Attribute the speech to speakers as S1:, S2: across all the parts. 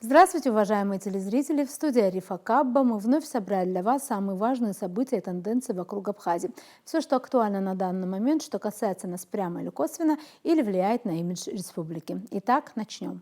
S1: Здравствуйте, уважаемые телезрители! В студии Арифа Кабба мы вновь собрали для вас самые важные события и тенденции вокруг Абхазии. Все, что актуально на данный момент, что касается нас прямо или косвенно, или влияет на имидж республики. Итак, начнем.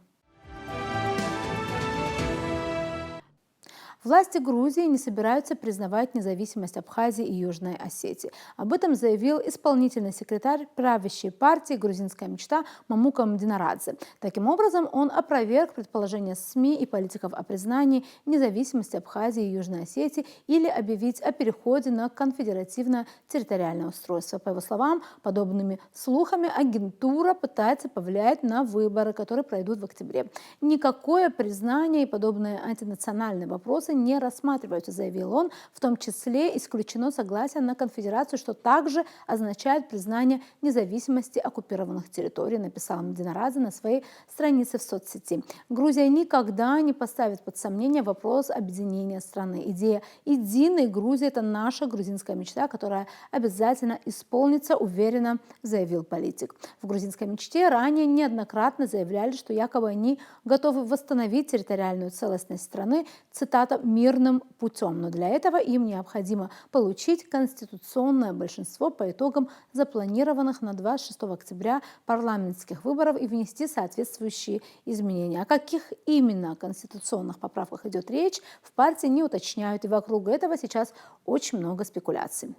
S1: Власти Грузии не собираются признавать независимость Абхазии и Южной Осетии. Об этом заявил исполнительный секретарь правящей партии «Грузинская мечта» Мамука Мдинарадзе. Таким образом, он опроверг предположения СМИ и политиков о признании независимости Абхазии и Южной Осетии или объявить о переходе на конфедеративное территориальное устройство. По его словам, подобными слухами агентура пытается повлиять на выборы, которые пройдут в октябре. Никакое признание и подобные антинациональные вопросы не рассматриваются, заявил он. В том числе исключено согласие на конфедерацию, что также означает признание независимости оккупированных территорий, написал Мдинарадзе на своей странице в соцсети. Грузия никогда не поставит под сомнение вопрос объединения страны. Идея единой Грузии – это наша грузинская мечта, которая обязательно исполнится, уверенно заявил политик. В грузинской мечте ранее неоднократно заявляли, что якобы они готовы восстановить территориальную целостность страны, цитата, мирным путем. Но для этого им необходимо получить конституционное большинство по итогам запланированных на 26 октября парламентских выборов и внести соответствующие изменения. О каких именно конституционных поправках идет речь, в партии не уточняют, и вокруг этого сейчас очень много спекуляций.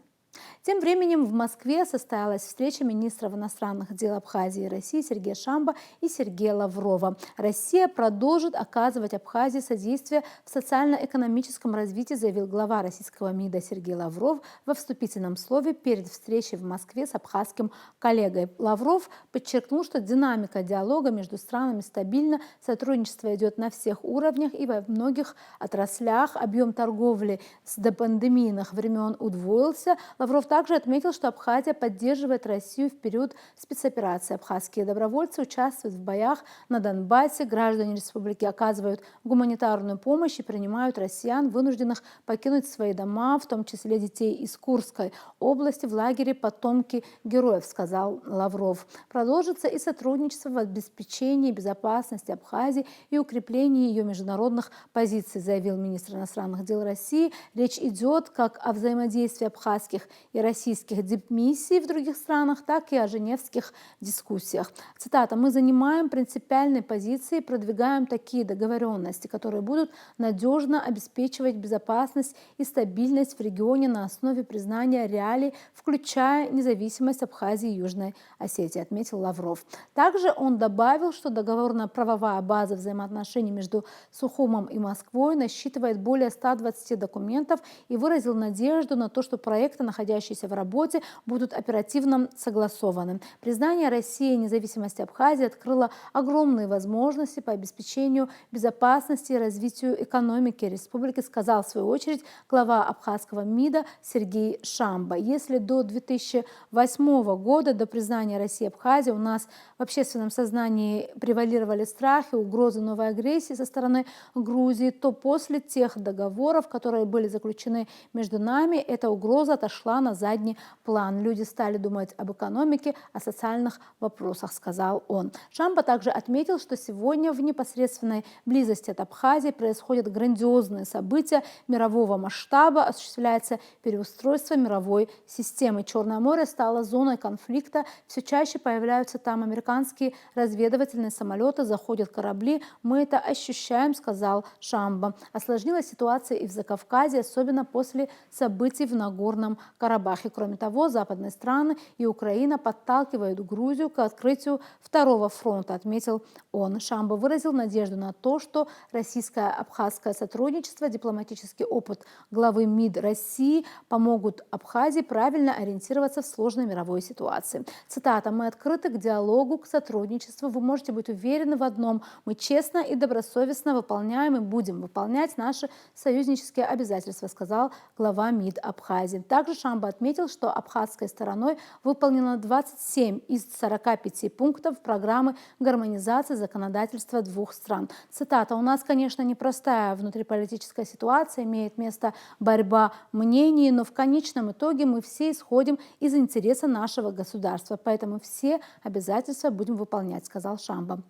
S1: Тем временем в Москве состоялась встреча министров иностранных дел Абхазии и России Сергея Шамба и Сергея Лаврова. Россия продолжит оказывать Абхазии содействие в социально-экономическом развитии, заявил глава российского МИДа Сергей Лавров во вступительном слове перед встречей в Москве с абхазским коллегой. Лавров подчеркнул, что динамика диалога между странами стабильна, сотрудничество идет на всех уровнях и во многих отраслях. Объем торговли с допандемийных времен удвоился. Лавров также отметил, что Абхазия поддерживает Россию в период спецоперации. Абхазские добровольцы участвуют в боях на Донбассе, граждане республики оказывают гуманитарную помощь и принимают россиян, вынужденных покинуть свои дома, в том числе детей из Курской области, в лагере «Потомки героев», сказал Лавров. Продолжится и сотрудничество в обеспечении безопасности Абхазии и укреплении ее международных позиций, заявил министр иностранных дел России. Речь идет как о взаимодействии абхазских и российских дипмиссий в других странах, так и о женевских дискуссиях. Цитата: «Мы занимаем принципиальные позиции, продвигаем такие договоренности, которые будут надежно обеспечивать безопасность и стабильность в регионе на основе признания реалий, включая независимость Абхазии и Южной Осетии», отметил Лавров. Также он добавил, что договорно-правовая база взаимоотношений между Сухумом и Москвой насчитывает более 120 документов и выразил надежду на то, что проекты, находящиеся в работе, будут оперативно согласованы. Признание России независимости Абхазии открыло огромные возможности по обеспечению безопасности и развитию экономики республики, сказал в свою очередь глава абхазского МИДа Сергей Шамба. Если до 2008 года, до признания России Абхазии, у нас в общественном сознании превалировали страхи, угрозы новой агрессии со стороны Грузии, то после тех договоров, которые были заключены между нами, эта угроза отошла на задний план. Люди стали думать об экономике, о социальных вопросах, сказал он. Шамба также отметил, что сегодня в непосредственной близости от Абхазии происходят грандиозные события мирового масштаба, осуществляется переустройство мировой системы. Черное море стало зоной конфликта, все чаще появляются там американские разведывательные самолеты, заходят корабли. Мы это ощущаем, сказал Шамба. Осложнилась ситуация и в Закавказье, особенно после событий в Нагорном Карабахе. Кроме того, западные страны и Украина подталкивают Грузию к открытию второго фронта, отметил он. Шамба выразил надежду на то, что российско-абхазское сотрудничество, дипломатический опыт главы МИД России помогут Абхазии правильно ориентироваться в сложной мировой ситуации. Цитата: «Мы открыты к диалогу, к сотрудничеству. Вы можете быть уверены в одном. Мы честно и добросовестно выполняем и будем выполнять наши союзнические обязательства», сказал глава МИД Абхазии. Также Шамба отметил, что абхазской стороной выполнено 27 из 45 пунктов программы гармонизации законодательства двух стран. Цитата: «У нас, конечно, непростая внутриполитическая ситуация, имеет место борьба мнений, но в конечном итоге мы все исходим из интереса нашего государства, поэтому все обязательства будем выполнять», сказал Шамба.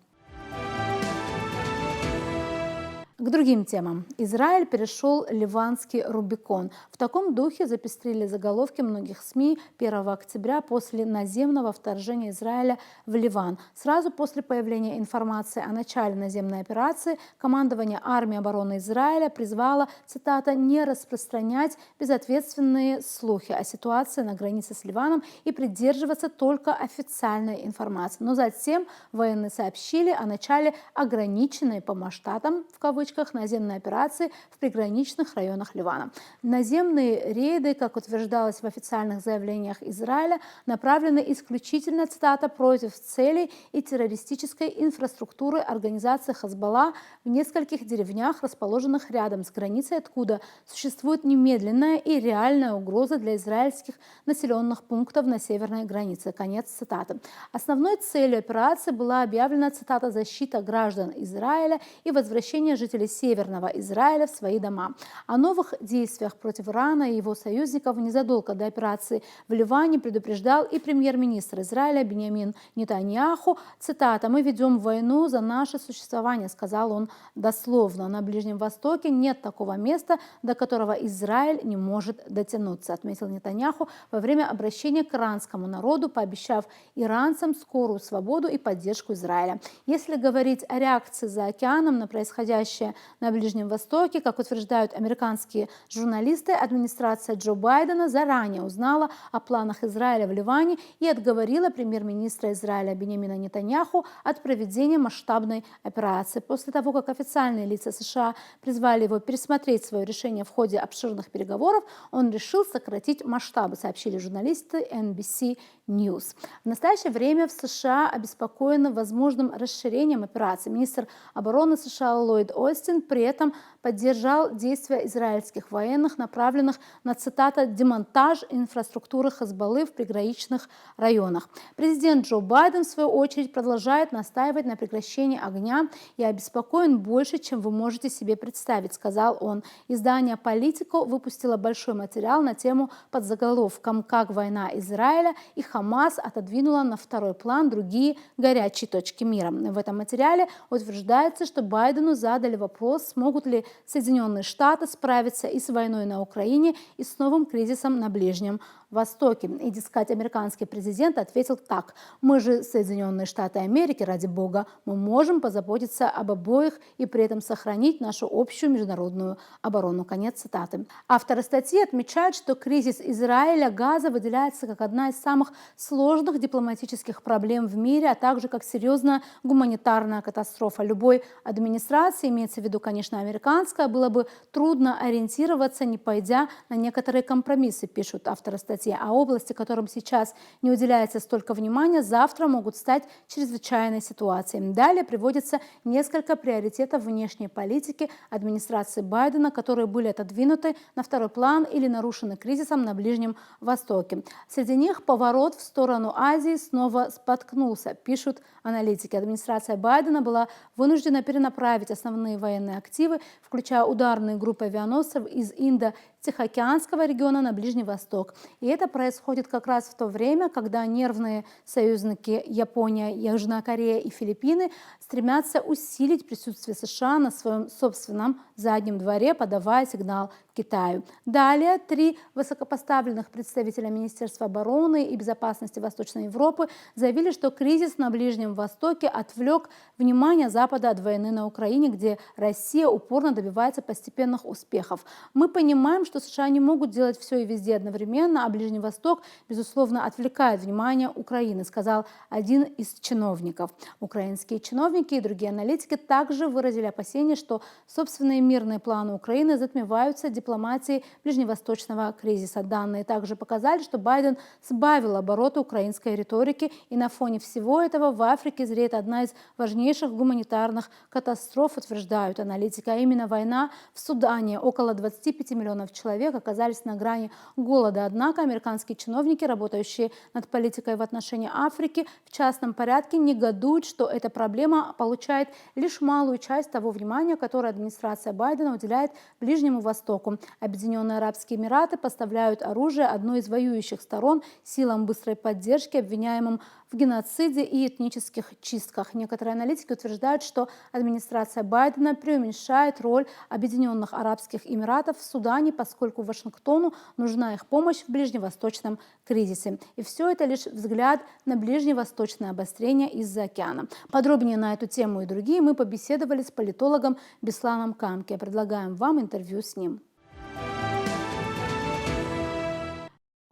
S1: К другим темам. Израиль перешел ливанский Рубикон. В таком духе запестрили заголовки многих СМИ 1 октября после наземного вторжения Израиля в Ливан. Сразу после появления информации о начале наземной операции командование армии обороны Израиля призвало, цитата, «не распространять безответственные слухи о ситуации на границе с Ливаном и придерживаться только официальной информации». Но затем военные сообщили о начале ограниченной по масштабам, в кавычках, наземной операции в приграничных районах Ливана. Наземные рейды, как утверждалось в официальных заявлениях Израиля, направлены исключительно, цитата, «против целей и террористической инфраструктуры организации Хазбалла в нескольких деревнях, расположенных рядом с границей, откуда существует немедленная и реальная угроза для израильских населенных пунктов на северной границе». Конец цитаты. Основной целью операции была объявлена, цитата, «защита граждан Израиля и возвращение жителей Северного Израиля в свои дома». О новых действиях против Ирана и его союзников незадолго до операции в Ливане предупреждал и премьер-министр Израиля Биньямин Нетаньяху. Цитата: «Мы ведем войну за наше существование», сказал он дословно. «На Ближнем Востоке нет такого места, до которого Израиль не может дотянуться», отметил Нетаньяху во время обращения к иранскому народу, пообещав иранцам скорую свободу и поддержку Израиля. Если говорить о реакции за океаном на происходящее на Ближнем Востоке, как утверждают американские журналисты, администрация Джо Байдена заранее узнала о планах Израиля в Ливане и отговорила премьер-министра Израиля Биньямина Нетаньяху от проведения масштабной операции. После того, как официальные лица США призвали его пересмотреть свое решение в ходе обширных переговоров, он решил сократить масштабы, сообщили журналисты NBC News. В настоящее время в США обеспокоены возможным расширением операции. Министр обороны США Ллойд Остин при этом поддержал действия израильских военных, направленных на, цитата, «демонтаж инфраструктуры Хазбаллы в приграничных районах». Президент Джо Байден, в свою очередь, продолжает настаивать на прекращении огня. «Я обеспокоен больше, чем вы можете себе представить», сказал он. Издание «Политико» выпустило большой материал на тему под заголовком «Как война Израиля и Хамас отодвинула на второй план другие горячие точки мира». В этом материале утверждается, что Байдену задали вопрос, смогут ли Соединенные Штаты справиться и с войной на Украине, и с новым кризисом на Ближнем Востоке. И, дескать, американский президент ответил так: «Мы же Соединенные Штаты Америки, ради бога, мы можем позаботиться об обоих и при этом сохранить нашу общую международную оборону». Конец цитаты. Авторы статьи отмечают, что кризис Израиля Газа выделяется как одна из самых сложных дипломатических проблем в мире, а также как серьезная гуманитарная катастрофа. Любой администрации, имеется в виду, конечно, американская, было бы трудно ориентироваться, не пойдя на некоторые компромиссы, пишут авторы статьи. А области, которым сейчас не уделяется столько внимания, завтра могут стать чрезвычайной ситуацией. Далее приводится несколько приоритетов внешней политики администрации Байдена, которые были отодвинуты на второй план или нарушены кризисом на Ближнем Востоке. Среди них поворот в сторону Азии снова споткнулся, пишут аналитики. Администрация Байдена была вынуждена перенаправить основные военные активы, включая ударные группы авианосцев из Индо-Тихоокеанского региона на Ближний Восток. И это происходит как раз в то время, когда нервные союзники Япония, Южная Корея и Филиппины стремятся усилить присутствие США на своем собственном заднем дворе, подавая сигнал Китаю. Далее 3 высокопоставленных представителя Министерства обороны и безопасности Восточной Европы заявили, что кризис на Ближнем Востоке отвлек внимание Запада от войны на Украине, где Россия упорно добивается постепенных успехов. «Мы понимаем, что США не могут делать все и везде одновременно, а Ближний Восток, безусловно, отвлекает внимание Украины», сказал один из чиновников. Украинские чиновники и другие аналитики также выразили опасения, что собственные мирные планы Украины затмеваются дипломатией ближневосточного кризиса. Данные также показали, что Байден сбавил обороты украинской риторики, и на фоне всего этого в Африке зреет одна из важнейших гуманитарных катастроф, утверждают аналитики, а именно война в Судане. Около 25 миллионов человек оказались на грани голода. Однако американские чиновники, работающие над политикой в отношении Африки, в частном порядке негодуют, что эта проблема получает лишь малую часть того внимания, которое администрация Байдена уделяет Ближнему Востоку. Объединенные Арабские Эмираты поставляют оружие одной из воюющих сторон силам быстрой поддержки, обвиняемым в геноциде и этнических чистках. Некоторые аналитики утверждают, что администрация Байдена преуменьшает роль Объединенных Арабских Эмиратов в Судане, поскольку Вашингтону нужна их помощь в ближневосточном кризисе. И все это лишь взгляд на ближневосточное обострение из-за океана. Подробнее на эту тему и другие мы побеседовали с политологом Бесланом Камки. Предлагаем вам интервью с ним.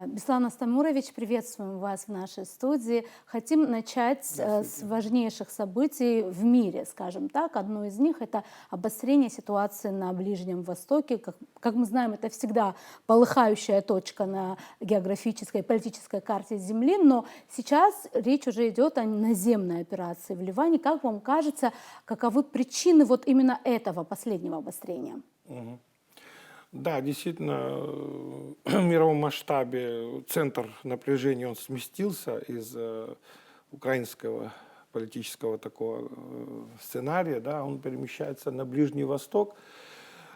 S1: Беслан Астамурович, приветствуем вас в нашей студии. Хотим начать с важнейших событий в мире, скажем так. Одно из них – это обострение ситуации на Ближнем Востоке. Как мы знаем, это всегда полыхающая точка на географической и политической карте Земли, но сейчас речь уже идет о наземной операции в Ливане. Как вам кажется, каковы причины вот именно этого последнего обострения?
S2: Да, действительно, в мировом масштабе центр напряжения он сместился из украинского политического такого сценария, да, он перемещается на Ближний Восток,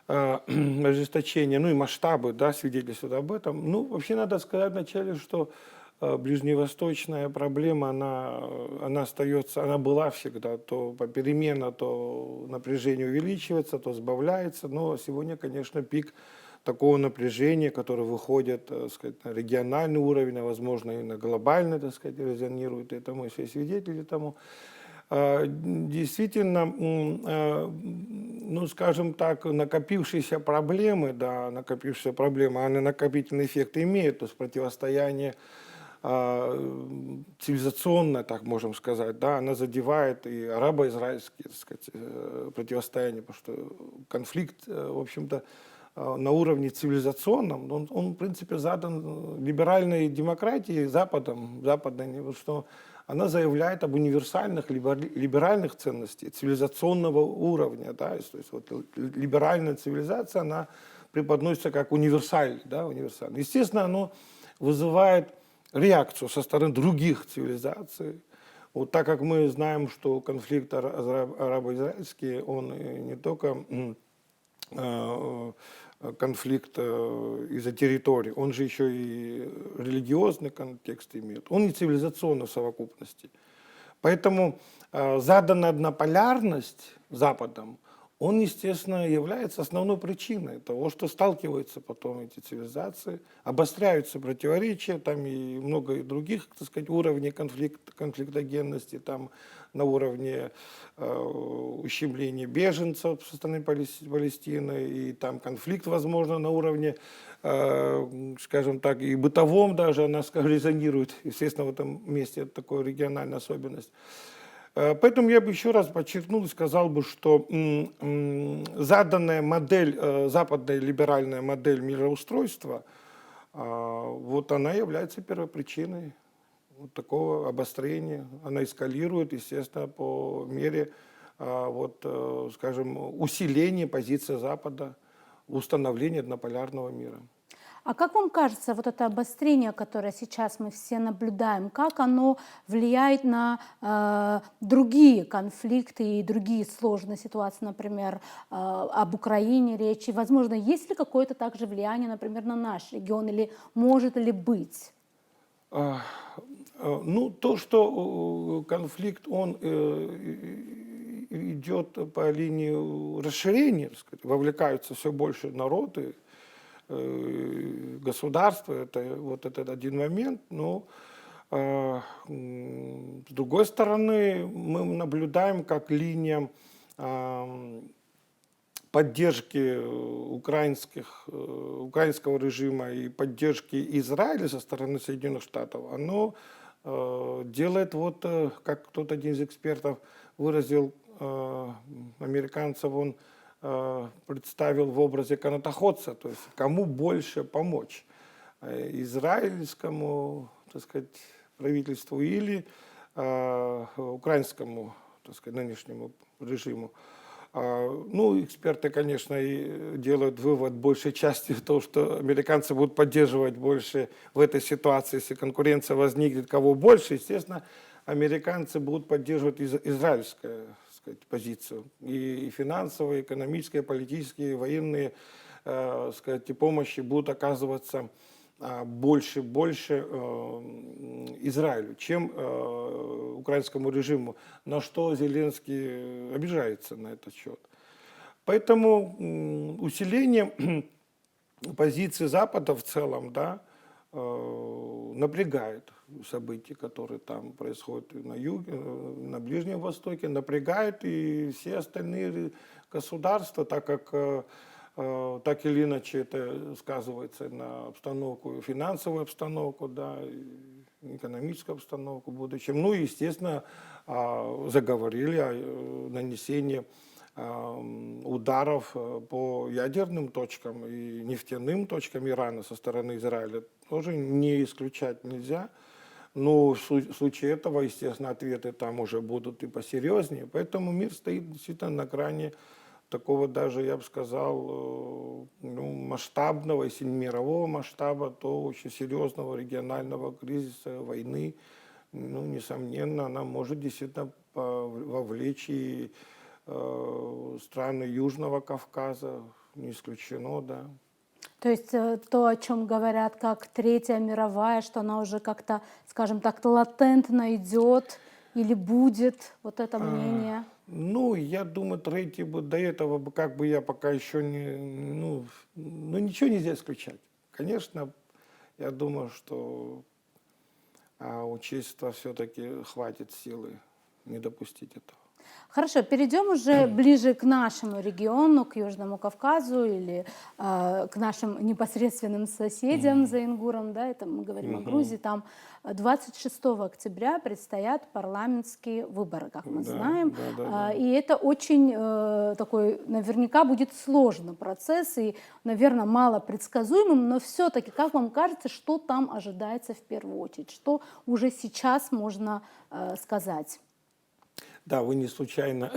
S2: ожесточение, ну и масштабы, да, свидетельствуют об этом. Ну, вообще надо сказать вначале, что ближневосточная проблема, она остается, она была всегда, то попеременно, то напряжение увеличивается, то сбавляется, но сегодня, конечно, пик такого напряжения, которое выходит, так сказать, на региональный уровень, а возможно и на глобальный, так сказать, резонирует, это мы все свидетели тому. Действительно, ну, скажем так, накопившиеся проблемы, да, они накопительный эффект имеют, то есть противостояние цивилизационная, так можем сказать, да, она задевает и арабо-израильские, так сказать, противостояния, потому что конфликт, в общем-то, на уровне цивилизационном, он в принципе, задан либеральной демократией западной, что она заявляет об универсальных либеральных ценностях цивилизационного уровня, да, то есть вот либеральная цивилизация, она преподносится как универсальная, да, универсальная. Естественно, оно вызывает реакцию со стороны других цивилизаций. Вот так как мы знаем, что конфликт арабо-израильский, он не только конфликт из-за территории, он же еще и религиозный контекст имеет, он не цивилизационный в совокупности. Поэтому заданная однополярность Западом, он, естественно, является основной причиной того, что сталкиваются потом эти цивилизации, обостряются противоречия, там и много других, так сказать, уровней конфликтогенности, там на уровне ущемления беженцев со стороны Палестины, и там конфликт, возможно, на уровне, скажем так, и бытовом даже, она резонирует, естественно, в этом месте это такая региональная особенность. Поэтому я бы еще раз подчеркнул и сказал бы, что заданная модель, западная либеральная модель мироустройства, вот она является первопричиной вот такого обострения. Она эскалирует, естественно, по мере, вот, скажем, усиления позиции Запада, установления однополярного мира.
S1: А как вам кажется, вот это обострение, которое сейчас мы все наблюдаем, как оно влияет на другие конфликты и другие сложные ситуации, например, об Украине речь? И, возможно, есть ли какое-то также влияние, например, на наш регион, или может ли быть?
S2: Ну, то, что конфликт, он идет по линии расширения, так сказать, вовлекаются все больше народы, государства, это вот этот один момент, но с другой стороны мы наблюдаем, как линия поддержки украинского режима и поддержки Израиля со стороны Соединенных Штатов, оно делает, вот как кто-то один из экспертов выразил, американцев, он представил в образе канатоходца, то есть кому больше помочь, израильскому, так сказать, правительству или украинскому, так сказать, нынешнему режиму. Ну, эксперты, конечно, и делают вывод большей части того, что американцы будут поддерживать больше в этой ситуации, если конкуренция возникнет, кого больше, естественно, американцы будут поддерживать израильскую, так сказать, позицию. И финансовые, и экономические, и политические, и военные, сказать, помощи будут оказываться больше Израилю, чем украинскому режиму, на что Зеленский обижается на этот счет. Поэтому усиление позиции Запада в целом, да, напрягает события, которые там происходят на юге, на Ближнем Востоке, напрягает и все остальные государства, так как так или иначе это сказывается на обстановку, финансовую обстановку, да, экономическую обстановку в будущем. Ну и, естественно, заговорили о нанесении ударов по ядерным точкам и нефтяным точкам Ирана со стороны Израиля тоже не исключать нельзя. Но в случае этого, естественно, ответы там уже будут и посерьезнее. Поэтому мир стоит действительно на грани такого даже, я бы сказал, масштабного, если не мирового масштаба, то очень серьезного регионального кризиса, войны. Ну, несомненно, она может действительно вовлечь и страны Южного Кавказа, не исключено, да.
S1: То есть то, о чем говорят как Третья мировая, что она уже как-то, скажем так, латентно идет или будет, вот это мнение?
S2: Ну, я думаю, третий бы до этого бы как бы я пока еще не, ничего нельзя исключать. Конечно, я думаю, что у человечества все-таки хватит силы не допустить этого.
S1: Хорошо, перейдем уже ближе к нашему региону, к Южному Кавказу или к нашим непосредственным соседям за Ингуром, да, это мы говорим о Грузии. Там 26 октября предстоят парламентские выборы, как мы знаем.
S2: Да.
S1: И это очень такой, наверняка, будет сложный процесс и, наверное, мало предсказуемым, но все-таки, как вам кажется, что там ожидается в первую очередь, что уже сейчас можно сказать?
S2: Да, вы не случайно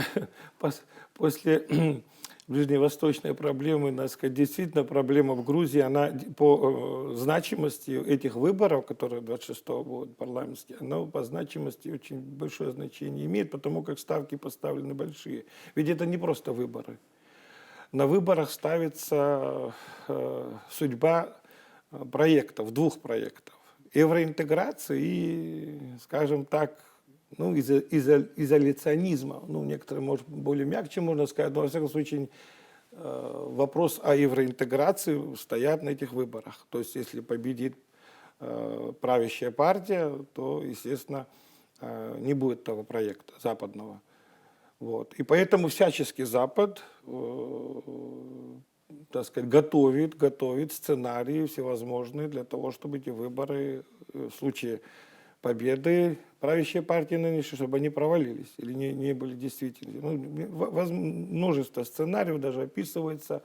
S2: после ближневосточной проблемы, надо сказать, действительно проблема в Грузии, она по значимости этих выборов, которые 26-го будут парламентские, она по значимости очень большое значение имеет, потому как ставки поставлены большие. Ведь это не просто выборы. На выборах ставится судьба проектов, двух проектов. Евроинтеграции и, скажем так, изоляционизма. Некоторые, может, более мягче можно сказать, но, во всяком случае, вопрос о евроинтеграции стоят на этих выборах. То есть, если победит правящая партия, то, естественно, не будет того проекта западного. Вот. И поэтому всячески Запад, так сказать, готовит сценарии всевозможные для того, чтобы эти выборы в случае победы правящей партии нынешней, чтобы они провалились или не были действительны. Множество сценариев даже описывается,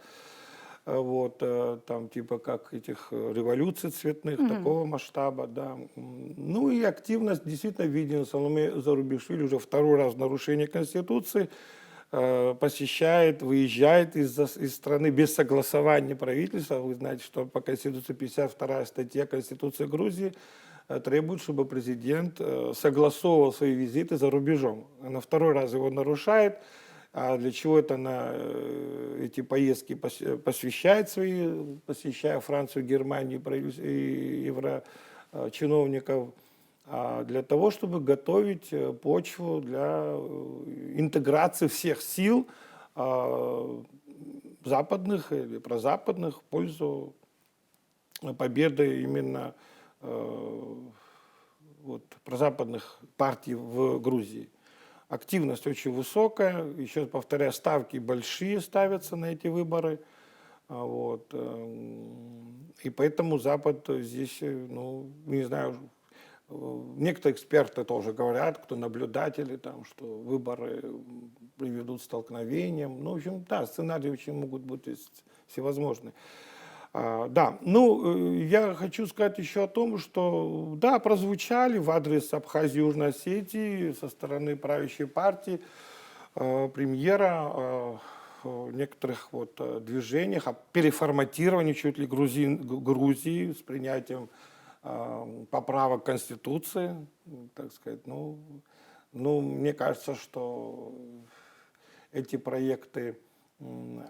S2: вот, там типа как этих революций цветных, такого масштаба, да. Ну и активность действительно видена. Саломе Зарубишвили уже второй раз в нарушение Конституции посещает, выезжает из страны без согласования правительства. Вы знаете, что по Конституции 52 статья Конституции Грузии требует, чтобы президент согласовывал свои визиты за рубежом. Она второй раз его нарушает. А для чего это она эти поездки посвящает свои, посещая Францию, Германию и еврочиновников? Для того, чтобы готовить почву для интеграции всех сил западных или прозападных в пользу победы именно прозападных партий в Грузии. Активность очень высокая, еще раз повторяю, ставки большие ставятся на эти выборы. Вот. И поэтому Запад здесь, не знаю, некоторые эксперты тоже говорят, кто наблюдатели, там, что выборы приведут к столкновениям. В общем, да, сценарии очень могут быть всевозможные. Да, я хочу сказать еще о том, что, да, прозвучали в адрес Абхазии и Южной Осетии со стороны правящей партии, премьера, некоторых движениях о переформатировании чуть ли Грузии с принятием поправок Конституции, так сказать. Мне кажется, что эти проекты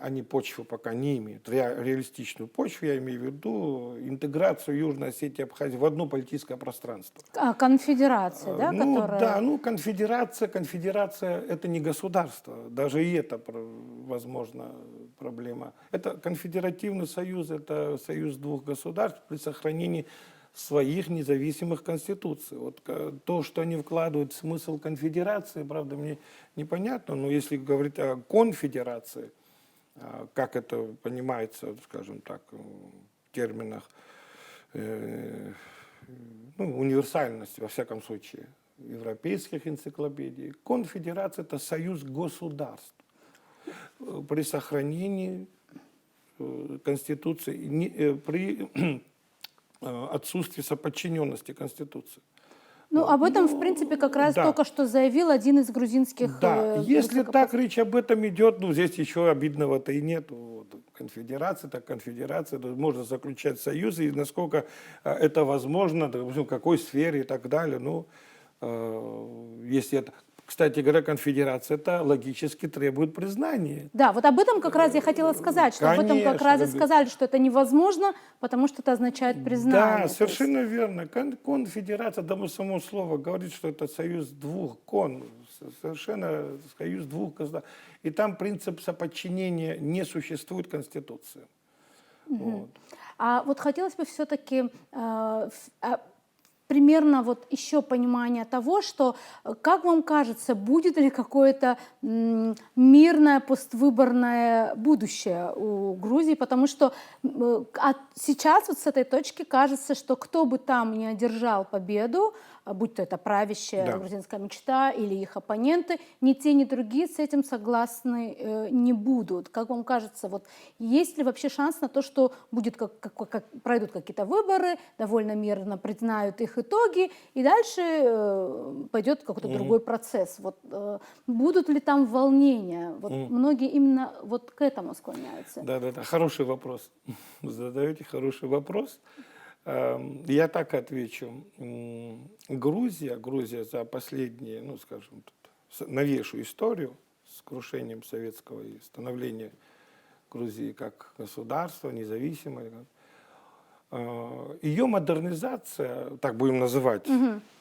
S2: они почву пока не имеют, реалистичную почву, я имею в виду интеграцию Южной Осетии и Абхазии в одно политическое пространство.
S1: Конфедерация, да,
S2: Ну
S1: которая...
S2: да, ну конфедерация это не государство, даже и это, возможно, проблема. Это конфедеративный союз, это союз двух государств при сохранении своих независимых конституций. Вот то, что они вкладывают в смысл конфедерации, правда, мне непонятно, но если говорить о конфедерации, как это понимается, скажем так, в терминах универсальности, во всяком случае, европейских энциклопедий. Конфедерация – это союз государств при сохранении Конституции, при отсутствии соподчиненности Конституции.
S1: Ну, об этом, в принципе, как раз
S2: да.
S1: только что заявил один из грузинских...
S2: Да, если так речь об этом идет, ну, здесь еще обидного-то и нет. Вот. Конфедерация, так конфедерация, можно заключать союзы, и насколько это возможно, в какой сфере и так далее. Ну, если это... Кстати говоря, конфедерация это логически требует признания.
S1: Да, вот об этом как раз я хотела сказать, что об этом как раз и сказали, что это невозможно, потому что это означает признание.
S2: Да, совершенно верно. Конфедерация, да, само слово говорит, что это союз двух совершенно союз двух государств. И там принцип соподчинения не существует в Конституции.
S1: Вот. А вот хотелось бы все-таки примерно вот еще понимание того, что, как вам кажется, будет ли какое-то мирное поствыборное будущее у Грузии, потому что сейчас вот с этой точки кажется, что кто бы там ни одержал победу, будь то это правящая грузинская мечта или их оппоненты, ни те, ни другие с этим согласны не будут. Как вам кажется, вот есть ли вообще шанс на то, что будет пройдут какие-то выборы, довольно мирно признают их итоги, и дальше пойдет какой-то другой процесс? Вот, будут ли там волнения? Вот многие именно вот к этому склоняются.
S2: Да, хороший вопрос. Задаете хороший вопрос. Я так отвечу. Грузия за последние, ну, скажем, новейшую историю с крушением советского и становлением Грузии как государства, независимой, ее модернизация, так будем называть,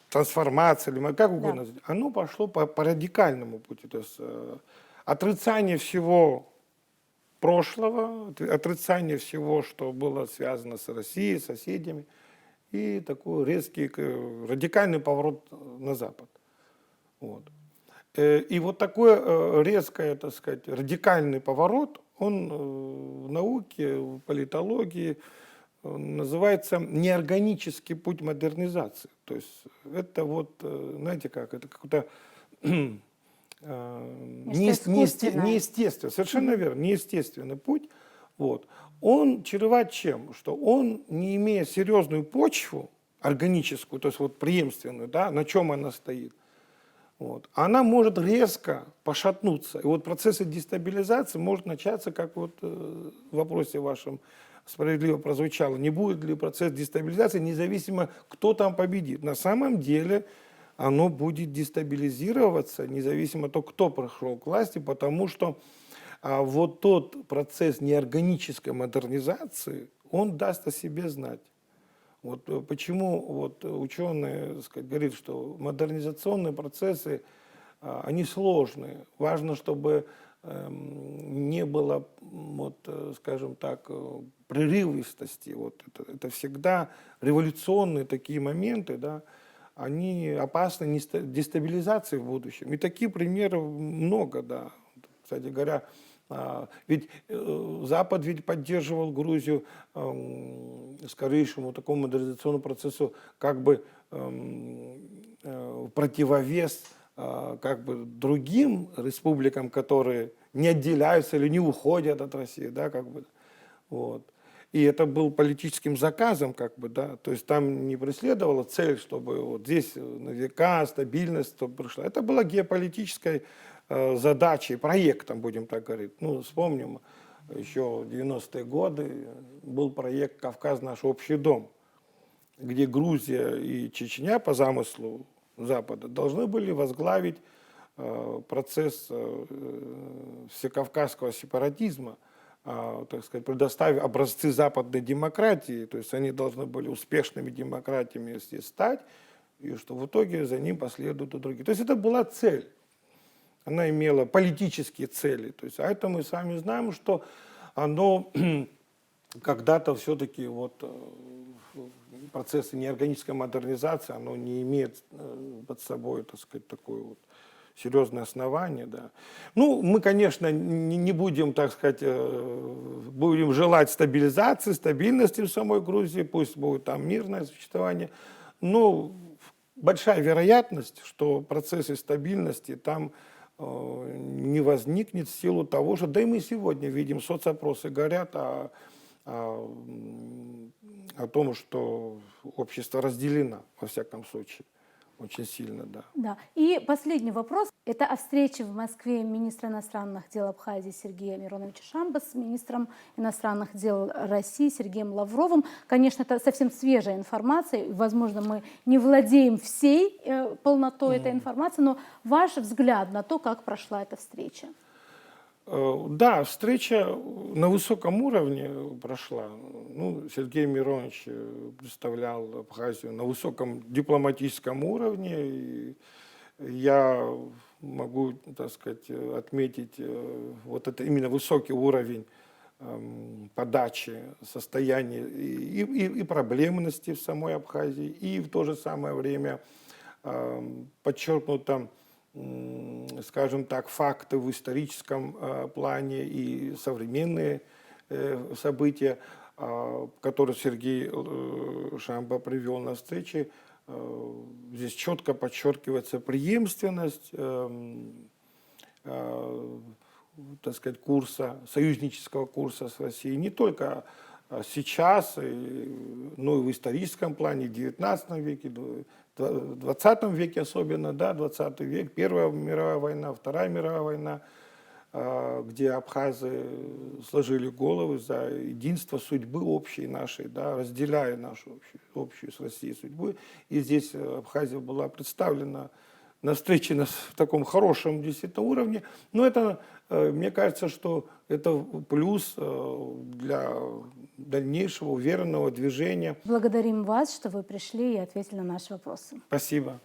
S2: трансформация, или как угодно, оно пошло по радикальному пути. То есть отрицание всего прошлого, отрицание всего, что было связано с Россией, соседями, и такой резкий, радикальный поворот на Запад. Вот. И вот такой резкий, так сказать, радикальный поворот, он в науке, в политологии называется неорганический путь модернизации. То есть это вот, знаете как, это какой-то неестественный, совершенно верно, неестественный путь. Вот. Он чреват чем? Что он, не имея серьезную почву, органическую, то есть вот преемственную, да, на чем она стоит, вот, она может резко пошатнуться. И вот процессы дестабилизации может начаться, как вот в вопросе вашем справедливо прозвучало, не будет ли процесс дестабилизации, независимо, кто там победит. На самом деле оно будет дестабилизироваться, независимо от того, кто пришел к власти, потому что вот тот процесс неорганической модернизации, он даст о себе знать. Вот почему вот ученые, так сказать, говорят, что модернизационные процессы, они сложные. Важно, чтобы не было, вот, скажем так, прерывистости. Вот это всегда революционные такие моменты, да, они опасны дестабилизации в будущем. И таких примеров много, да. Кстати говоря, ведь Запад ведь поддерживал Грузию скорейшему такому модернизационному процессу как бы противовес как бы другим республикам, которые не отделяются или не уходят от России, да, как бы, вот. И это был политическим заказом, как бы, да, то есть там не преследовала цель, чтобы вот здесь на века стабильность пришла. Это была геополитической задачей, проектом, будем так говорить. Ну, вспомним, еще в 90-е годы был проект «Кавказ – наш общий дом», где Грузия и Чечня по замыслу Запада должны были возглавить процесс всекавказского сепаратизма, так сказать, предоставив образцы западной демократии, то есть они должны были успешными демократиями здесь стать, и что в итоге за ним последуют и другие. То есть это была цель. Она имела политические цели. То есть, а это мы сами знаем, что оно когда-то все-таки вот процессы неорганической модернизации, оно не имеет под собой, так сказать, такое вот серьезное основание, да. Ну, мы, конечно, не будем, так сказать, будем желать стабилизации, стабильности в самой Грузии, пусть будет там мирное существование, но большая вероятность, что процессы стабильности там не возникнет в силу того, что, да и мы сегодня видим, соцопросы говорят о том, что общество разделено, во всяком случае, очень сильно, да.
S1: Да. И последний вопрос. Это о встрече в Москве министра иностранных дел Абхазии Сергея Мироновича Шамба с министром иностранных дел России Сергеем Лавровым. Конечно, это совсем свежая информация. И, возможно, мы не владеем всей полнотой этой информации, но ваш взгляд на то, как прошла эта встреча.
S2: Да, встреча на высоком уровне прошла. Ну, Сергей Миронович представлял Абхазию на высоком дипломатическом уровне. И я могу, так сказать, отметить вот это именно высокий уровень подачи, состояния и проблемности в самой Абхазии, и в то же самое время подчеркнуто, скажем так, факты в историческом плане и современные события, которые Сергей Шамба привел на встрече. Здесь четко подчеркивается преемственность, так сказать, курса, союзнического курса с Россией не только сейчас, но и в историческом плане, в XIX веке, в 20 веке особенно, да, 20 век, Первая мировая война, Вторая мировая война, где абхазы сложили головы за единство судьбы общей нашей, да, разделяя нашу общую с Россией судьбу. И здесь Абхазия была представлена на встрече в таком хорошем действительно уровне. Но это, мне кажется, что это плюс для дальнейшего уверенного движения.
S1: Благодарим вас, что вы пришли и ответили на наши вопросы.
S2: Спасибо.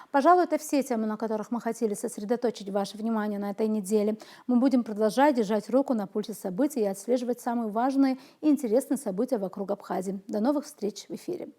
S1: Пожалуй, это все темы, на которых мы хотели сосредоточить ваше внимание на этой неделе. Мы будем продолжать держать руку на пульсе событий и отслеживать самые важные и интересные события вокруг Абхазии. До новых встреч в эфире.